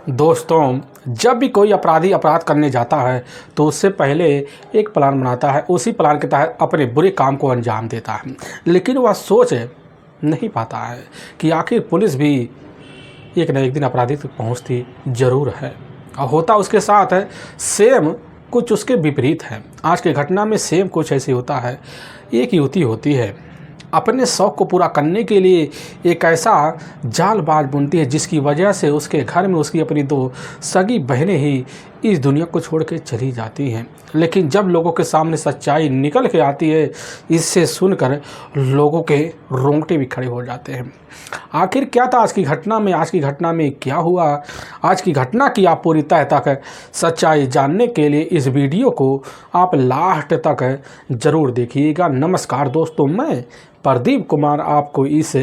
दोस्तों, जब भी कोई अपराधी अपराध करने जाता है तो उससे पहले एक प्लान बनाता है। उसी प्लान के तहत अपने बुरे काम को अंजाम देता है, लेकिन वह सोच नहीं पाता है कि आखिर पुलिस भी एक न एक दिन अपराधी तक पहुंचती ज़रूर है। और होता उसके साथ है सेम कुछ उसके विपरीत है। आज की घटना में सेम कुछ ऐसे होता है। एक युवती होती है, अपने शौक़ को पूरा करने के लिए एक ऐसा जालबाज बुनती है जिसकी वजह से उसके घर में उसकी अपनी दो सगी बहनें ही इस दुनिया को छोड़ के चली जाती हैं। लेकिन जब लोगों के सामने सच्चाई निकल के आती है, इससे सुनकर लोगों के रोंगटे भी खड़े हो जाते हैं। आखिर क्या था आज की घटना में? आज की घटना में क्या हुआ? आज की घटना की आप पूरी तह तक सच्चाई जानने के लिए इस वीडियो को आप लास्ट तक ज़रूर देखिएगा। नमस्कार दोस्तों, मैं प्रदीप कुमार आपको इस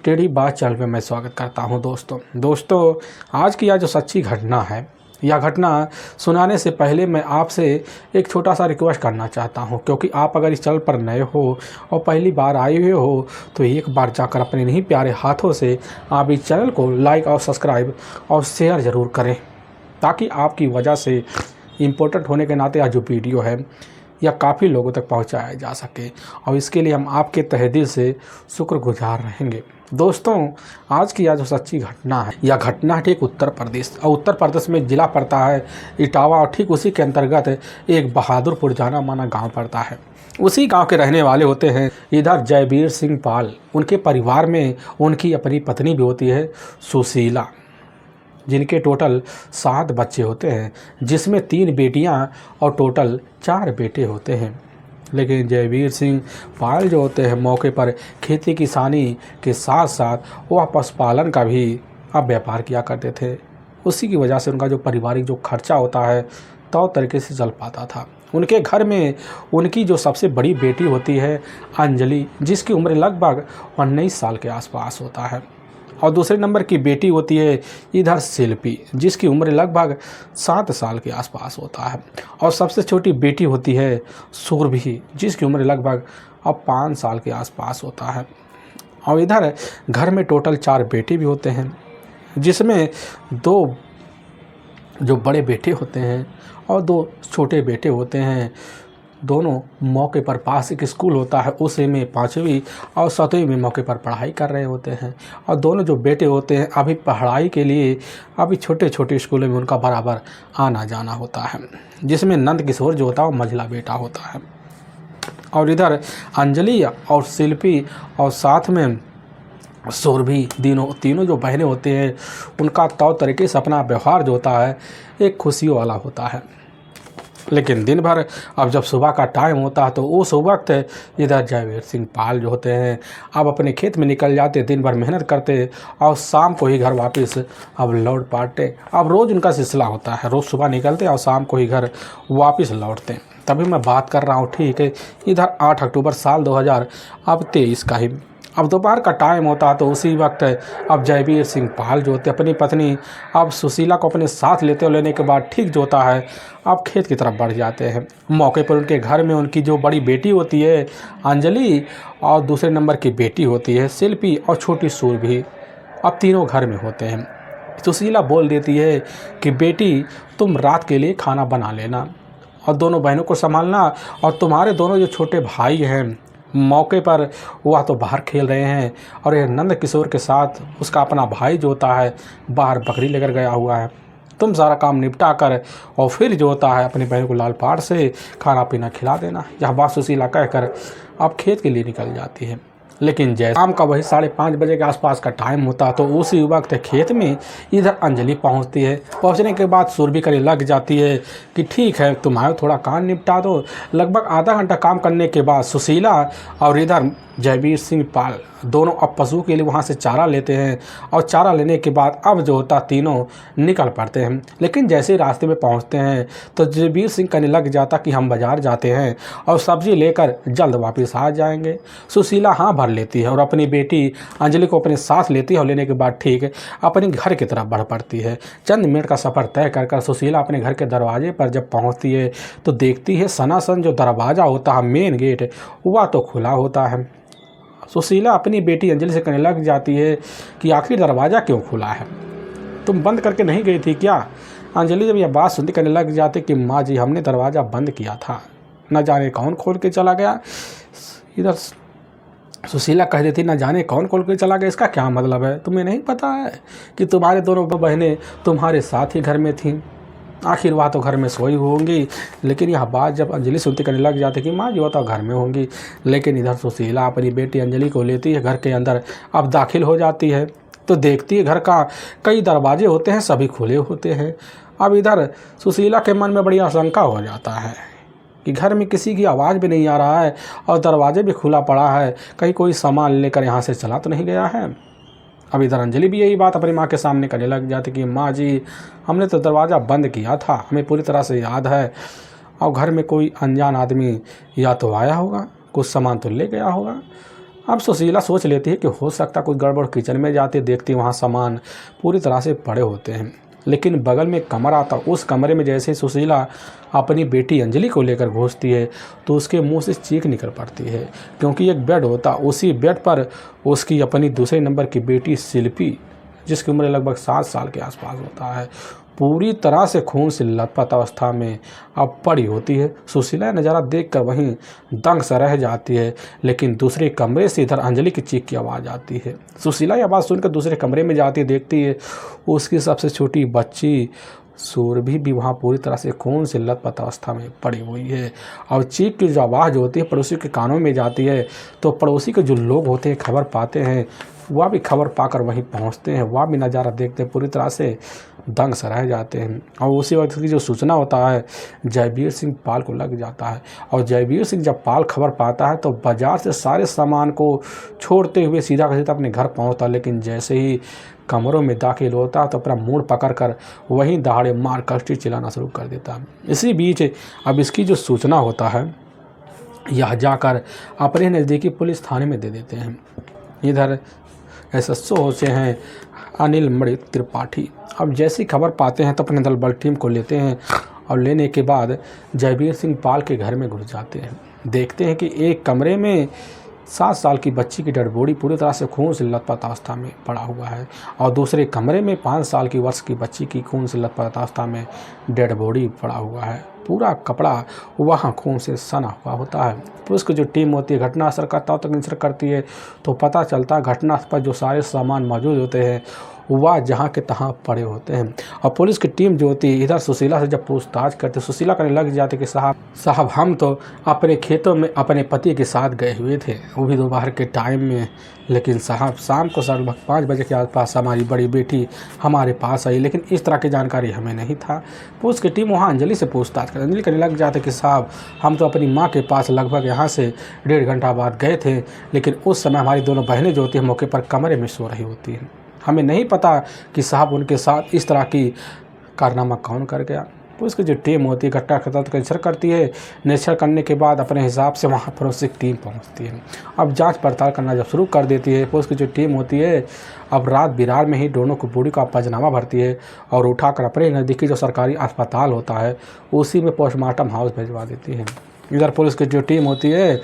टेढ़ी बात चैनल में मैं स्वागत करता हूं। दोस्तों, आज की यह जो सच्ची घटना है, यह घटना सुनाने से पहले मैं आपसे एक छोटा सा रिक्वेस्ट करना चाहता हूं, क्योंकि आप अगर इस चैनल पर नए हो और पहली बार आए हुए हो तो एक बार जाकर अपने नहीं प्यारे हाथों से आप इस चैनल को लाइक और सब्सक्राइब और शेयर ज़रूर करें, ताकि आपकी वजह से इम्पोर्टेंट होने के नाते आज जो वीडियो है या काफ़ी लोगों तक पहुंचाया जा सके, और इसके लिए हम आपके तहे दिल से शुक्रगुजार रहेंगे। दोस्तों, आज की यह जो सच्ची घटना है, यह घटना ठीक उत्तर प्रदेश में ज़िला पड़ता है इटावा, और ठीक उसी के अंतर्गत एक बहादुरपुर जाना माना गांव पड़ता है। उसी गांव के रहने वाले होते हैं इधर जयवीर सिंह पाल। उनके परिवार में उनकी अपनी पत्नी भी होती है सुशीला, जिनके टोटल 7 बच्चे होते हैं, जिसमें 3 बेटियां और टोटल 4 बेटे होते हैं। लेकिन जयवीर सिंह पाल जो होते हैं मौके पर खेती किसानी के साथ साथ वह पशुपालन का भी व्यापार किया करते थे। उसी की वजह से उनका जो पारिवारिक जो खर्चा होता है तो तरीके से चल पाता था। उनके घर में उनकी जो सबसे बड़ी बेटी होती है अंजलि, जिसकी उम्र लगभग 19 साल के आसपास होता है, और दूसरे नंबर की बेटी होती है इधर शिल्पी, जिसकी उम्र लगभग 7 साल के आसपास होता है, और सबसे छोटी बेटी होती है सुरभि, जिसकी उम्र लगभग 5 साल के आसपास होता है। और इधर घर में टोटल 4 बेटे भी होते हैं, जिसमें 2 जो बड़े बेटे होते हैं और 2 छोटे बेटे होते हैं। दोनों मौके पर पास एक स्कूल होता है, उसी में 5वीं और 7वीं में मौके पर पढ़ाई कर रहे होते हैं। और दोनों जो बेटे होते हैं अभी पढ़ाई के लिए अभी छोटे छोटे स्कूलों में उनका बराबर आना जाना होता है, जिसमें नंद किशोर जो होता है वो मंझला बेटा होता है। और इधर अंजलि और शिल्पी और साथ में सुरभि तीनों जो बहनें होते हैं, उनका तौर तरीके से अपना व्यवहार जो होता है एक खुशियों वाला होता है। लेकिन दिन भर अब जब सुबह का टाइम होता है तो उस वक्त इधर जयवीर सिंह पाल जो होते हैं अब अपने खेत में निकल जाते, दिन भर मेहनत करते और शाम को ही घर वापस अब लौट पाते। अब रोज़ उनका सिलसिला होता है, रोज़ सुबह निकलते और शाम को ही घर वापस लौटते। तभी मैं बात कर रहा हूँ, ठीक है, इधर 8 अक्टूबर साल 2023 का ही अब दोपहर का टाइम होता है। तो उसी वक्त अब जयवीर सिंह पाल जो होते अपनी पत्नी अब सुशीला को अपने साथ लेने के बाद ठीक जो होता है अब खेत की तरफ बढ़ जाते हैं। मौके पर उनके घर में उनकी जो बड़ी बेटी होती है अंजलि और दूसरे नंबर की बेटी होती है शिल्पी और छोटी सुरभि, अब तीनों घर में होते हैं। सुशीला बोल देती है कि बेटी तुम रात के लिए खाना बना लेना और दोनों बहनों को संभालना, और तुम्हारे दोनों जो छोटे भाई हैं मौके पर वह तो बाहर खेल रहे हैं, और यह नंद किशोर के साथ उसका अपना भाई जो होता है बाहर बकरी लेकर गया हुआ है। तुम सारा काम निपटा कर और फिर जो होता है अपनी बहन को लाल पाट से खाना पीना खिला देना। यह बात सुशीला कहकर अब खेत के लिए निकल जाती है। लेकिन जैसे शाम का वही 5:30 बजे के आसपास का टाइम होता तो उसी वक्त खेत में इधर अंजलि पहुंचती है। पहुंचने के बाद सुरभि करने लग जाती है कि ठीक है तुम्हारा थोड़ा काम निपटा दो। लगभग आधा घंटा काम करने के बाद सुशीला और इधर जयवीर सिंह पाल दोनों अब पशु के लिए वहाँ से चारा लेते हैं, और चारा लेने के बाद अब जो होता तीनों निकल पड़ते हैं। लेकिन जैसे रास्ते में पहुँचते हैं तो जयवीर सिंह कहने लग जाता कि हम बाज़ार जाते हैं और सब्ज़ी लेकर जल्द वापस आ जाएंगे। सुशीला हाँ भर लेती है और अपनी बेटी अंजलि को अपने साथ लेती है, और लेने के बाद ठीक अपने घर की तरफ बढ़ पड़ती है। चंद मिनट का सफ़र तय कर सुशीला अपने घर के दरवाजे पर जब पहुँचती है तो देखती है सनासन जो दरवाज़ा होता है मेन गेट वह तो खुला होता है। सुशीला अपनी बेटी अंजलि से कहने लग जाती है कि आखिर दरवाज़ा क्यों खुला है। तुम बंद करके नहीं गई थी क्या? अंजलि जब यह बात सुनती कहने लग जाती कि माँ जी हमने दरवाज़ा बंद किया था, न जाने कौन खोल के चला गया। इधर सुशीला कह देती न जाने कौन खोल के चला गया, इसका क्या मतलब है? तुम्हें नहीं पता है कि तुम्हारे दोनों बहनें तुम्हारे साथ ही घर में थीं? आखिर वह तो घर में सोई होंगी। लेकिन यह बात जब अंजलि सुनती करने लग जाती कि माँ जी वो तो घर में होंगी। लेकिन इधर सुशीला अपनी बेटी अंजलि को लेती है घर के अंदर, अब दाखिल हो जाती है तो देखती है घर का कई दरवाजे होते हैं, सभी खुले होते हैं। अब इधर सुशीला के मन में बड़ी आशंका हो जाता है कि घर में किसी की आवाज़ भी नहीं आ रहा है और दरवाजे भी खुला पड़ा है, कहीं कोई सामान लेकर यहाँ से चला तो नहीं गया है। अब इधर अंजलि भी यही बात अपनी माँ के सामने करने लग जाती कि माँ जी हमने तो दरवाज़ा बंद किया था, हमें पूरी तरह से याद है, और घर में कोई अनजान आदमी या तो आया होगा, कुछ सामान तो ले गया होगा। अब सुशीला सोच लेती है कि हो सकता कुछ गड़बड़। किचन में जाती देखती वहाँ सामान पूरी तरह से पड़े होते हैं, लेकिन बगल में कमरा आता, उस कमरे में जैसे ही सुशीला अपनी बेटी अंजलि को लेकर घुसती है तो उसके मुंह से चीख निकल पड़ती है, क्योंकि एक बेड होता, उसी बेड पर उसकी अपनी दूसरे नंबर की बेटी शिल्पी, जिसकी उम्र लगभग 7 साल के आसपास होता है, पूरी तरह से खून से लथपथ अवस्था में अब पड़ी होती है। सुशीला नज़ारा देखकर वहीं दंग सा रह जाती है, लेकिन दूसरे कमरे से इधर अंजलि की चीख की आवाज़ आती है। सुशीला यह बात सुनकर दूसरे कमरे में जाती है, देखती है उसकी सबसे छोटी बच्ची सूरभि भी वहाँ पूरी तरह से खून से लथपथ अवस्था में पड़ी हुई है। और चीख की जो आवाज़ होती है पड़ोसी के कानों में जाती है तो पड़ोसी के जो लोग होते हैं खबर पाते हैं, वह भी खबर पाकर वहीं पहुंचते हैं, वह भी नज़ारा देखते हैं, पूरी तरह से दंग से रह जाते हैं। और उसी वक्त की जो सूचना होता है जयवीर सिंह पाल को लग जाता है, और जयवीर सिंह जब पाल खबर पाता है तो बाजार से सारे सामान को छोड़ते हुए सीधा का सीधा अपने घर पहुंचता, लेकिन जैसे ही कमरों में दाखिल होता तो अपना मूड पकड़कर वहीं दहाड़े मार कष्टी चिल्लाना शुरू कर देता। इसी बीच अब इसकी जो सूचना होता है यह जाकर अपने नज़दीकी पुलिस थाने में दे देते हैं। इधर एसएसओ होते हैं अनिल मणि त्रिपाठी। अब जैसी खबर पाते हैं तो अपने दल बल टीम को लेते हैं, और लेने के बाद जयवीर सिंह पाल के घर में घुस जाते हैं। देखते हैं कि एक कमरे में 7 साल की बच्ची की डेड बॉडी पूरी तरह से खून से लथपथ अवस्था में पड़ा हुआ है, और दूसरे कमरे में 5 साल की वर्ष की बच्ची की खून से लथपथ अवस्था में डेड बॉडी पड़ा हुआ है। पूरा कपड़ा वहाँ खून से सना हुआ होता है। पुलिस की जो टीम होती है घटनास्थल का तब तक निरीक्षण करती है तो पता चलता है घटना पर जो सारे सामान मौजूद होते हैं वह जहाँ के तहाँ पड़े होते हैं। और पुलिस की टीम जो होती है इधर सुशीला से जब पूछताछ करते, सुशीला करने लग जाती कि साहब हम तो अपने खेतों में अपने पति के साथ गए हुए थे, वो भी दोपहर के टाइम में, लेकिन साहब शाम को लगभग 5 बजे के आसपास हमारी बड़ी बेटी हमारे पास आई, लेकिन इस तरह की जानकारी हमें नहीं था। पुलिस की टीम वहाँ अंजलि से पूछताछ कर, अंजलि करने लग जाते कि साहब हम तो अपनी माँ के पास लगभग यहाँ से 1.5 घंटा बाद गए थे, लेकिन उस समय हमारी दोनों बहनें जो होती हैं मौके पर कमरे में सो रही होती हैं। हमें नहीं पता कि साहब उनके साथ इस तरह की कारनामा कौन कर गया। पुलिस की जो टीम होती है घटना का निरीक्षण करती है, निरीक्षण करने के बाद अपने हिसाब से वहाँ फोरेंसिक टीम पहुँचती है। अब जांच पड़ताल करना जब शुरू कर देती है पुलिस की जो टीम होती है, अब रात बिरार में ही दोनों को बॉडी का पंचनामा भरती है और उठाकर अपने नज़दीकी जो सरकारी अस्पताल होता है उसी में पोस्टमार्टम हाउस भिजवा देती है। इधर पुलिस की जो टीम होती है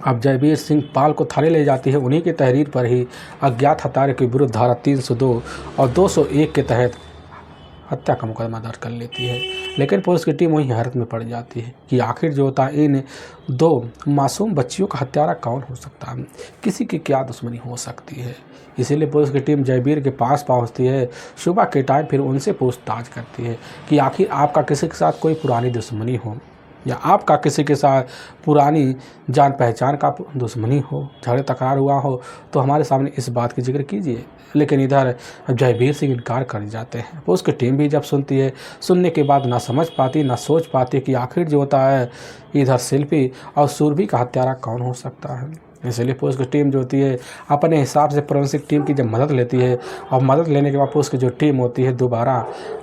अब जयवीर सिंह पाल को थाने ले जाती है। उन्हीं की तहरीर पर ही अज्ञात हत्यारे के विरुद्ध धारा 302 और 201 के तहत हत्या का मुकदमा दर्ज कर लेती है। लेकिन पुलिस की टीम वहीं हैरत में पड़ जाती है कि आखिर जो होता है इन 2 मासूम बच्चियों का हत्यारा कौन हो सकता है, किसी की क्या दुश्मनी हो सकती है। इसीलिए पुलिस की टीम जयवीर के पास पहुंचती है। सुबह के टाइम फिर उनसे पूछताछ करती है कि आखिर आपका किसी के साथ कोई पुरानी दुश्मनी हो या आपका किसी के साथ पुरानी जान पहचान का दुश्मनी हो, झगड़े तकरार हुआ हो तो हमारे सामने इस बात की जिक्र कीजिए। लेकिन इधर जयवीर सिंह इनकार कर जाते हैं। वो उसकी टीम भी जब सुनती है, सुनने के बाद ना समझ पाती ना सोच पाती कि आखिर जो होता है इधर शिल्पी और सूरभि का हत्यारा कौन हो सकता है। इसलिए पुलिस की टीम जो होती है अपने हिसाब से फोरेंसिक टीम की जब मदद लेती है और मदद लेने के बाद पुलिस की जो टीम होती है दोबारा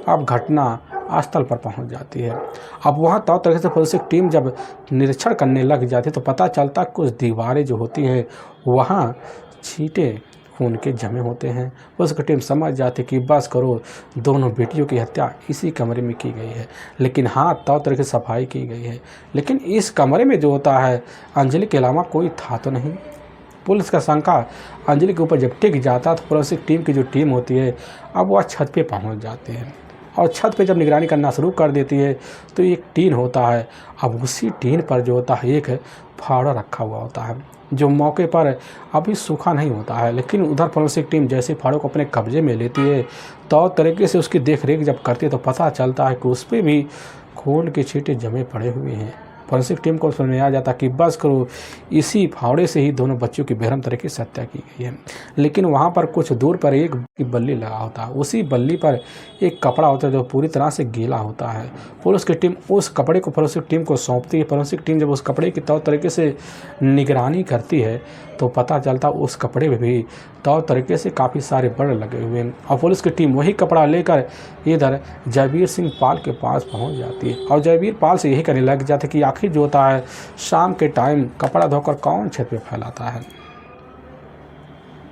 अब घटना स्थल पर पहुंच जाती है। अब वहाँ तौर तरीके से फोरेंसिक टीम जब निरीक्षण करने लग जाती है तो पता चलता कुछ दीवारें जो होती हैं वहाँ छींटे खून के जमे होते हैं। उसकी टीम समझ जाती कि बस करो, दोनों बेटियों की हत्या इसी कमरे में की गई है। लेकिन हाँ तौर तरीके से सफाई की गई है, लेकिन इस कमरे में जो होता है अंजलि के अलावा कोई था तो नहीं। पुलिस का शंका अंजलि के ऊपर जब टिक जाता तो फोरेंसिक टीम की जो टीम होती है अब वह छत पे पहुंच जाती है और छत पे जब निगरानी करना शुरू कर देती है तो एक टीन होता है। अब उसी टीन पर जो होता है एक फावड़ा रखा हुआ होता है जो मौके पर अभी सूखा नहीं होता है, लेकिन उधर फोरेंसिक टीम जैसे फाड़े को अपने कब्जे में लेती है तो तरीके से उसकी देख रेख जब करती है तो पता चलता है कि उस पर भी खून के छींटे जमे पड़े हुए हैं। फोरेंसिक टीम को समझ में आ जाता कि बस करो, इसी फावड़े से ही दोनों बच्चों की बेरहम तरीके से हत्या की गई है। लेकिन वहाँ पर कुछ दूर पर एक बल्ली लगा होता है, उसी बल्ली पर एक कपड़ा होता है जो पूरी तरह से गीला होता है। पुलिस की टीम उस कपड़े को फोरेंसिक टीम को सौंपती है। फोरेंसिक टीम जब उस कपड़े की तौर तरीके से निगरानी करती है तो पता चलता उस कपड़े में भी तौर तरीके से काफ़ी सारे बड़ लगे हुए हैं और पुलिस की टीम वही कपड़ा लेकर इधर जयवीर सिंह पाल के पास पहुंच जाती है और जयवीर पाल से यही कहने लग जाते कि आखिर जो होता है शाम के टाइम कपड़ा धोकर कौन छत पे फैलाता है।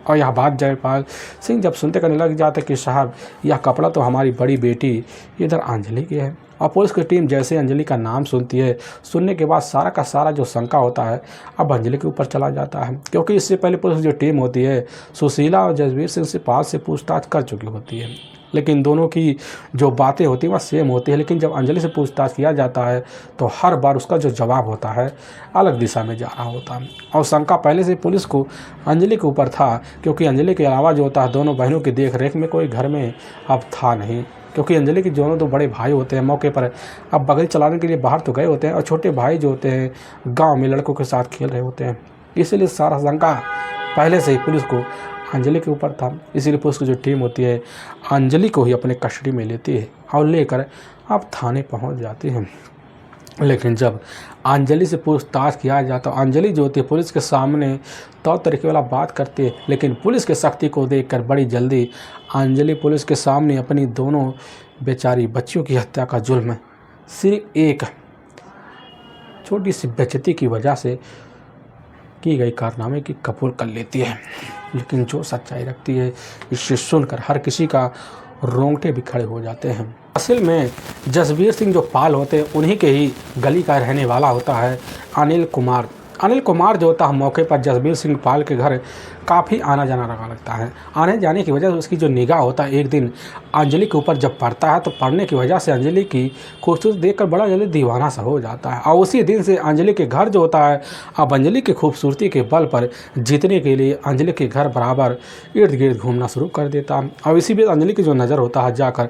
और यह बात जयपाल सिंह जब सुनते कहने लग जाते कि साहब यह कपड़ा तो हमारी बड़ी बेटी इधर अंजलि की है। और पुलिस की टीम जैसे अंजलि का नाम सुनती है, सुनने के बाद सारा का सारा जो शंका होता है अब अंजलि के ऊपर चला जाता है, क्योंकि इससे पहले पुलिस की जो टीम होती है सुशीला और जसवीर सिंह से पाल से पूछताछ कर चुकी होती है, लेकिन दोनों की जो बातें होती हैं वह सेम होती है। लेकिन जब अंजलि से पूछताछ किया जाता है तो हर बार उसका जो जवाब होता है अलग दिशा में जा रहा होता है और शंका पहले से पुलिस को अंजलि के ऊपर था, क्योंकि अंजलि के अलावा जो होता है दोनों बहनों की देख रेख में कोई घर में अब था नहीं, क्योंकि अंजलि के दोनों तो बड़े भाई होते हैं मौके पर अब बगल चलाने के लिए बाहर तो गए होते हैं और छोटे भाई जो होते हैं गाँव में लड़कों के साथ खेल रहे होते हैं। इसीलिए सारा शंका पहले से ही पुलिस को अंजलि के ऊपर था। इसीलिए पुलिस की जो टीम होती है अंजलि को ही अपने कस्टडी में लेती है और लेकर अब थाने पहुंच जाती है। लेकिन जब अंजलि से पूछताछ किया जाता तो अंजलि जो होती है पुलिस के सामने तौर तरीके वाला बात करती है, लेकिन पुलिस की सख्ती को देखकर बड़ी जल्दी अंजलि पुलिस के सामने अपनी दोनों बेचारी बच्चियों की हत्या का जुल्म सिर्फ एक छोटी सी बेइज्जती की वजह से की गई कारनामे की कबूल कर लेती है। लेकिन जो सच्चाई रखती है इसे सुनकर हर किसी का रोंगटे भी खड़े हो जाते हैं। असल में जसवीर सिंह जो पाल होते हैं उन्हीं के ही गली का रहने वाला होता है अनिल कुमार। अनिल कुमार जो होता है मौके पर जसवीर सिंह पाल के घर काफ़ी आना जाना लगा लगता है। आने जाने की वजह से उसकी जो निगाह होता है एक दिन अंजलि के ऊपर जब पड़ता है तो पड़ने की वजह से अंजलि की खूबसूरत देखकर बड़ा जल्दी दीवाना सा हो जाता है और उसी दिन से अंजलि के घर जो होता है अब अंजलि की खूबसूरती के बल पर जीतने के लिए अंजलि के घर बराबर इर्द गिर्द घूमना शुरू कर देता है और इसी बीच अंजलि की जो नज़र होता है जाकर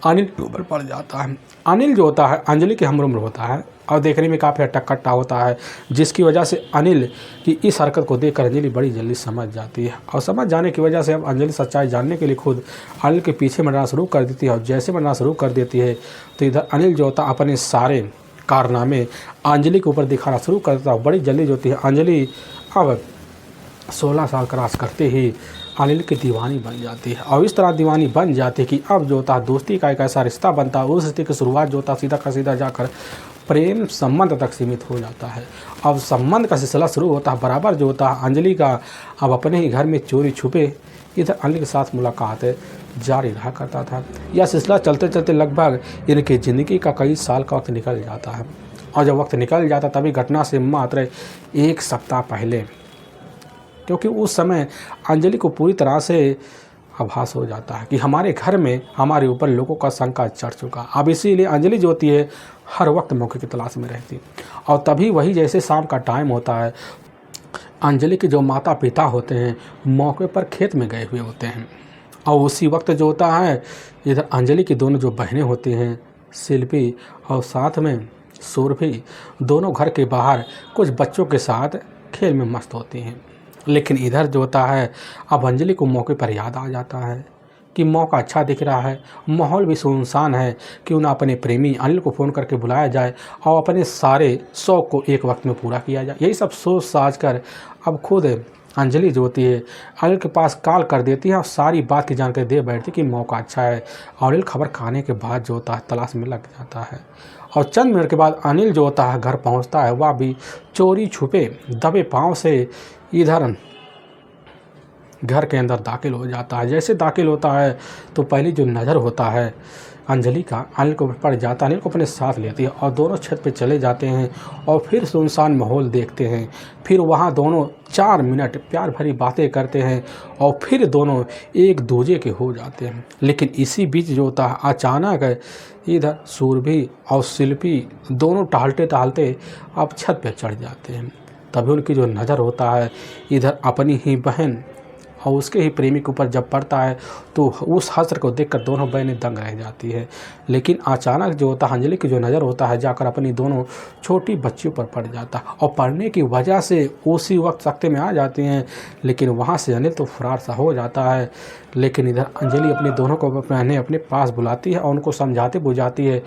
अनिल के ऊपर पड़ जाता है। अनिल जो होता है अंजलि के हमउम्र होता है और देखने में काफ़ी हट्टा कट्टा होता है, जिसकी वजह से अनिल की इस हरकत को देखकर अंजलि बड़ी जल्दी समझ जाती है और समझ जाने की वजह से अब अंजलि सच्चाई जानने के लिए खुद अनिल के पीछे मरना शुरू कर देती है और जैसे मरना शुरू कर देती है तो इधर अनिल जो होता है अपने सारे कारनामे अंजलि के ऊपर दिखाना शुरू कर देता है। बड़ी जल्दी जो होती है अंजलि अब 16 साल क्रॉस करते ही अनिल की दीवानी बन जाती है और इस तरह दीवानी बन जाती है कि अब जो होता है दोस्ती का एक ऐसा रिश्ता बनता है, उस रिश्ते की शुरुआत जो होता है सीधा का सीधा जाकर प्रेम संबंध तक सीमित हो जाता है। अब संबंध का सिलसिला शुरू होता है बराबर जो होता है अंजलि का अब अपने ही घर में चोरी छुपे इधर अनिल के साथ मुलाकात जारी रहा करता था। यह सिलसिला चलते चलते लगभग इनकी ज़िंदगी का कई साल का वक्त निकल जाता है और जब वक्त निकल जाता तभी घटना से मात्र 1 सप्ताह पहले, क्योंकि उस समय अंजलि को पूरी तरह से आभास हो जाता है कि हमारे घर में हमारे ऊपर लोगों का शंका चढ़ चुका। अब इसीलिए अंजलि जो होती है हर वक्त मौके की तलाश में रहती और तभी वही जैसे शाम का टाइम होता है अंजलि के जो माता पिता होते हैं मौके पर खेत में गए हुए होते हैं और उसी वक्त जो होता है इधर अंजलि की दोनों जो बहनें होती हैं शिल्पी और साथ में सुरभि दोनों घर के बाहर कुछ बच्चों के साथ खेल में मस्त होती हैं। लेकिन इधर जो होता है अब अंजलि को मौके पर याद आ जाता है कि मौका अच्छा दिख रहा है, माहौल भी सुनसान है, क्यों ना अपने प्रेमी अनिल को फ़ोन करके बुलाया जाए और अपने सारे शौक़ को एक वक्त में पूरा किया जाए। यही सब सोच साज कर अब खुद अंजलि जो होती है अनिल के पास कॉल कर देती है और सारी बात की जानकारी दे बैठती कि मौका अच्छा है और अनिल खबर खाने के बाद जो होता है तलाश में लग जाता है और चंद मिनट के बाद अनिल जो होता है घर पहुंचता है, वह भी चोरी छुपे दबे पाँव से इधर घर के अंदर दाखिल हो जाता है। जैसे दाखिल होता है तो पहली जो नज़र होता है अंजलि का अनिल को पड़ जाता है। अनिल को अपने साथ लेती है और दोनों छत पे चले जाते हैं और फिर सुनसान माहौल देखते हैं। फिर वहाँ दोनों 4 मिनट प्यार भरी बातें करते हैं और फिर दोनों एक दूजे के हो जाते हैं। लेकिन इसी बीच जो होता है अचानक इधर सुरभि और शिल्पी दोनों टहलते टहलते अब छत पे चढ़ जाते हैं। तभी उनकी जो नज़र होता है इधर अपनी ही बहन और उसके ही प्रेमी के ऊपर जब पड़ता है तो उस हस्र को देखकर दोनों बहनें दंग रह जाती है। लेकिन अचानक जो होता है अंजलि की जो नज़र होता है जाकर अपनी दोनों छोटी बच्चियों पर पड़ जाता है और पड़ने की वजह से उसी वक्त सख्ते में आ जाती हैं। लेकिन वहाँ से अनिल तो फरार सा हो जाता है। लेकिन इधर अंजलि अपने दोनों को अपने पास बुलाती है और उनको समझाते बुझाती है,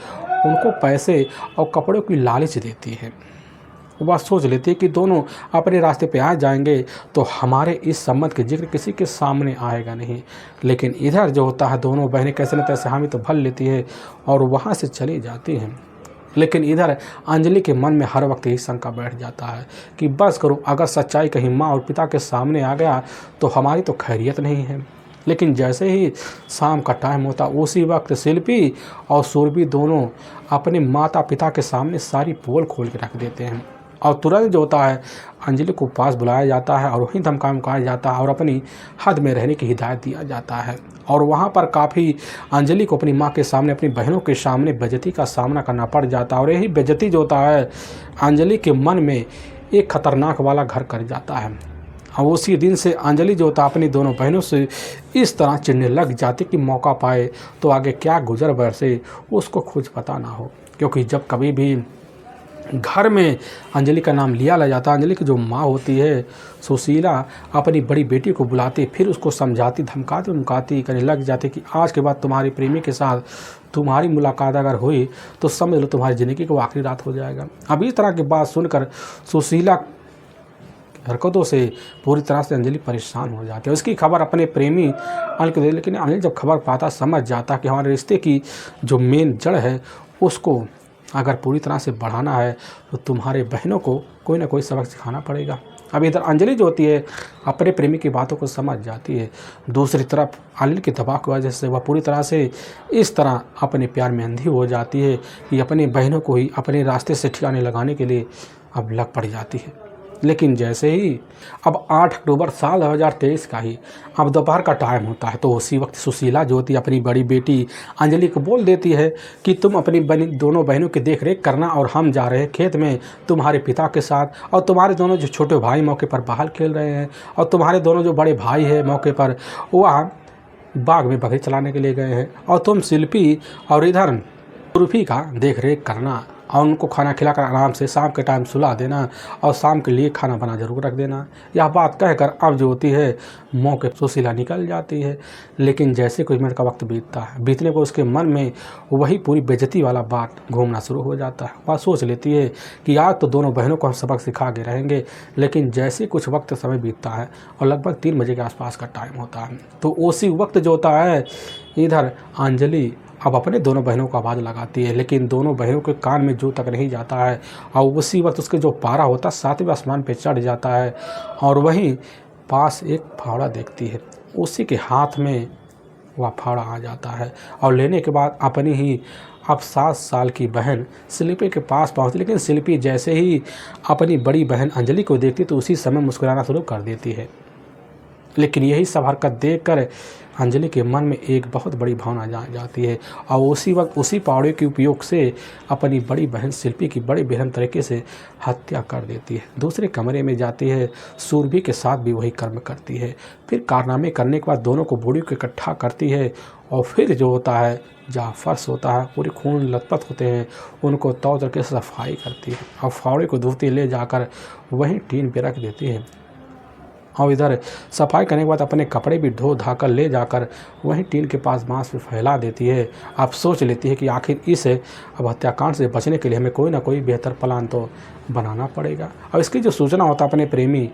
उनको पैसे और कपड़ों की लालच देती है। वह सोच लेती है कि दोनों अपने रास्ते पे आ जाएंगे तो हमारे इस संबंध के जिक्र किसी के सामने आएगा नहीं। लेकिन इधर जो होता है दोनों बहनें कैसे न तैसे हामी तो भर लेती है और वहाँ से चली जाती हैं। लेकिन इधर अंजलि के मन में हर वक्त यही शंका बैठ जाता है कि बस करो, अगर सच्चाई कहीं माँ और पिता के सामने आ गया तो हमारी तो खैरियत नहीं है। लेकिन जैसे ही शाम का टाइम होता उसी वक्त शिल्पी और सुरभि दोनों अपने माता पिता के सामने सारी पोल खोल के रख देते हैं और तुरंत जो होता है अंजलि को पास बुलाया जाता है और वहीं धमकाया जाता है और अपनी हद में रहने की हिदायत दिया जाता है। और वहाँ पर काफ़ी अंजलि को अपनी माँ के सामने अपनी बहनों के सामने बेइज्जती का सामना करना पड़ जाता है और यही बेइज्जती जो होता है अंजलि के मन में एक खतरनाक वाला घर कर जाता है। और उसी दिन से अंजलि जो होता अपनी दोनों बहनों से इस तरह चिढ़ने लग जाती कि मौका पाए तो आगे क्या गुजर बरसे उसको खुद पता ना हो। क्योंकि जब कभी भी घर में अंजलि का नाम लिया जाता, अंजलि की जो माँ होती है सुशीला अपनी बड़ी बेटी को बुलाती, फिर उसको समझाती धमकाती करने लग जाती कि आज के बाद तुम्हारे प्रेमी के साथ तुम्हारी मुलाकात अगर हुई तो समझ लो तुम्हारी ज़िंदगी की आखिरी रात हो जाएगा। अब इस तरह की बात सुनकर सुशीला हरकतों से पूरी तरह से अंजलि परेशान हो जाती है। उसकी खबर अपने प्रेमी अनिल को दे, लेकिन अनिल जब खबर पाता समझ जाता कि हमारे रिश्ते की जो मेन जड़ है उसको अगर पूरी तरह से बढ़ाना है तो तुम्हारे बहनों को कोई ना कोई सबक सिखाना पड़ेगा। अब इधर अंजलि जो होती है अपने प्रेमी की बातों को समझ जाती है। दूसरी तरफ अनिल के दबाव की वजह से वह पूरी तरह से इस तरह अपने प्यार में अंधी हो जाती है कि अपनी बहनों को ही अपने रास्ते से ठिकाने लगाने के लिए अब लग पड़ जाती है। लेकिन जैसे ही अब 8 अक्टूबर साल 2023 का ही अब दोपहर का टाइम होता है तो उसी वक्त सुशीला जो होती है अपनी बड़ी बेटी अंजलि को बोल देती है कि तुम अपनी दोनों बहनों की देख रेख करना और हम जा रहे हैं खेत में तुम्हारे पिता के साथ। और तुम्हारे दोनों जो छोटे भाई मौके पर बाहर खेल रहे हैं और तुम्हारे दोनों जो बड़े भाई हैं मौके पर वह बाग में बकरी चलाने के लिए गए हैं और तुम शिल्पी और इधर सुरभि का देख रेख करना और उनको खाना खिलाकर आराम से शाम के टाइम सुला देना और शाम के लिए खाना बना जरूर रख देना। यह बात कहकर अब जो होती है मौके पर सुशीला निकल जाती है। लेकिन जैसे कुछ मिनट का वक्त बीतता है बीतने को उसके मन में वही पूरी बेइज्जती वाला बात घूमना शुरू हो जाता है। वह सोच लेती है कि आज तो दोनों बहनों को हम सबक सिखा के रहेंगे। लेकिन जैसे कुछ वक्त समय बीतता है और लगभग 3 बजे के आसपास का टाइम होता है तो उसी वक्त जो होता है इधर अंजलि अब अपने दोनों बहनों को आवाज़ लगाती है। लेकिन दोनों बहनों के कान में जो तक नहीं जाता है और उसी वक्त उसके जो पारा होता है 7वें आसमान पे चढ़ जाता है और वहीं पास एक फावड़ा देखती है। उसी के हाथ में वह फावड़ा आ जाता है और लेने के बाद अपनी ही अब 7 साल की बहन शिल्पी के पास पहुँचती। लेकिन शिल्पी जैसे ही अपनी बड़ी बहन अंजलि को देखती तो उसी समय मुस्कुराना शुरू कर देती है। लेकिन यही सब हरकत देखकर अंजलि के मन में एक बहुत बड़ी भावना जाती है और उसी वक्त उसी फावड़े के उपयोग से अपनी बड़ी बहन शिल्पी की बड़े बेरहम तरीके से हत्या कर देती है। दूसरे कमरे में जाती है, सुरभि के साथ भी वही कर्म करती है। फिर कारनामे करने के बाद दोनों को बॉडी को इकट्ठा करती है और फिर जो होता है जहाँ फर्श होता है पूरे खून लथपथ होते हैं उनको तौर तरीके से सफाई करती है और फावड़े को धोती ले जाकर वहीं टीन पर रख देती है। और इधर सफाई करने के बाद अपने कपड़े भी धो धाकर ले जाकर वहीं टीन के पास बांस पे फैला देती है। अब सोच लेती है कि आखिर इस अब हत्याकांड से बचने के लिए हमें कोई ना कोई बेहतर प्लान तो बनाना पड़ेगा। और इसकी जो सूचना होता है अपने प्रेमी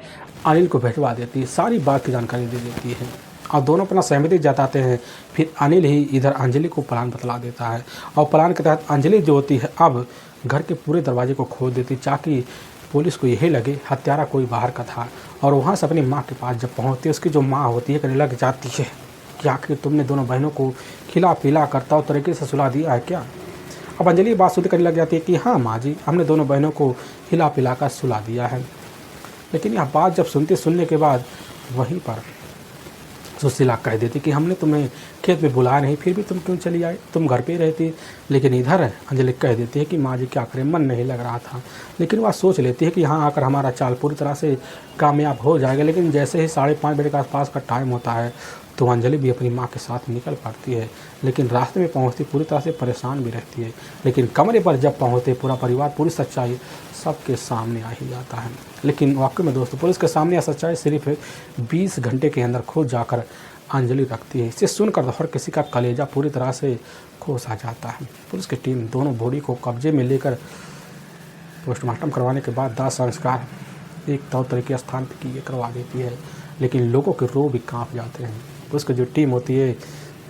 अनिल को भिजवा देती है, सारी बात की जानकारी दे देती है और दोनों अपना सहमति जताते हैं। फिर अनिल ही इधर अंजलि को प्लान बतला देता है और प्लान के तहत अंजलि जो होती है अब घर के पूरे दरवाजे को खोल देती ताकि पुलिस को यही लगे हत्यारा कोई बाहर का था। और वहाँ से अपनी माँ के पास जब पहुँचती है उसकी जो माँ होती है कहने लग जाती है कि आखिर तुमने दोनों बहनों को खिला पिला करता और तरीके से सुला दिया है क्या। अब अंजलि बात शुद्ध करने लग जाती है कि हाँ माँ जी, हमने दोनों बहनों को हिला पिला कर सुला दिया है। लेकिन यह बात जब सुनने के बाद वहीं पर सुशीला कह देती कि हमने तुम्हें खेत में बुलाया नहीं, फिर भी तुम क्यों चली आई, तुम घर पे ही रहती। लेकिन इधर अंजलि कह देती है कि माँ जी क्या करें, मन नहीं लग रहा था। लेकिन वह सोच लेती है कि यहाँ आकर हमारा चाल पूरी तरह से कामयाब हो जाएगा। लेकिन जैसे ही 5:30 बजे के आसपास का टाइम होता है तो अंजलि भी अपनी माँ के साथ निकल पड़ती है। लेकिन रास्ते में पहुँचती पूरी तरह से परेशान भी रहती है। लेकिन कमरे पर जब पहुँचते पूरा परिवार, पूरी सच्चाई सबके सामने आ ही जाता है। लेकिन वाकई में दोस्तों, पुलिस के सामने यह सच्चाई सिर्फ 20 घंटे के अंदर खुद जाकर अंजलि रखती है। इसे सुनकर हर किसी का कलेजा पूरी तरह से खोस आ जाता है। पुलिस की टीम दोनों बॉडी को कब्जे में लेकर पोस्टमार्टम करवाने के बाद दाह संस्कार एक तौर तरीके स्थान पर करवा देती है। लेकिन लोगों के रूह भी कांप जाते हैं। पुलिस की जो टीम होती है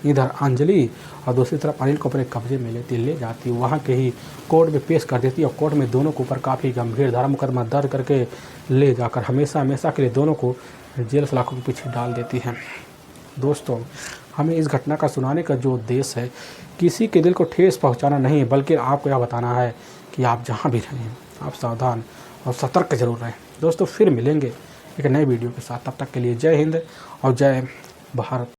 इधर अंजलि और दूसरी तरफ अनिल को अपने कब्जे में ले जाती है, वहाँ के ही कोर्ट में पेश कर देती है। और कोर्ट में दोनों के ऊपर काफ़ी गंभीर धारा मुकदमा दर्ज करके ले जाकर हमेशा के लिए दोनों को जेल सलाखों के पीछे डाल देती है। दोस्तों, हमें इस घटना का सुनाने का जो उद्देश्य है, किसी के दिल को ठेस पहुंचाना नहीं है, बल्कि आपको यह बताना है कि आप जहां भी रहें आप सावधान और सतर्क जरूर रहें। दोस्तों, फिर मिलेंगे एक नए वीडियो के साथ। तब तक के लिए जय हिंद और जय भारत।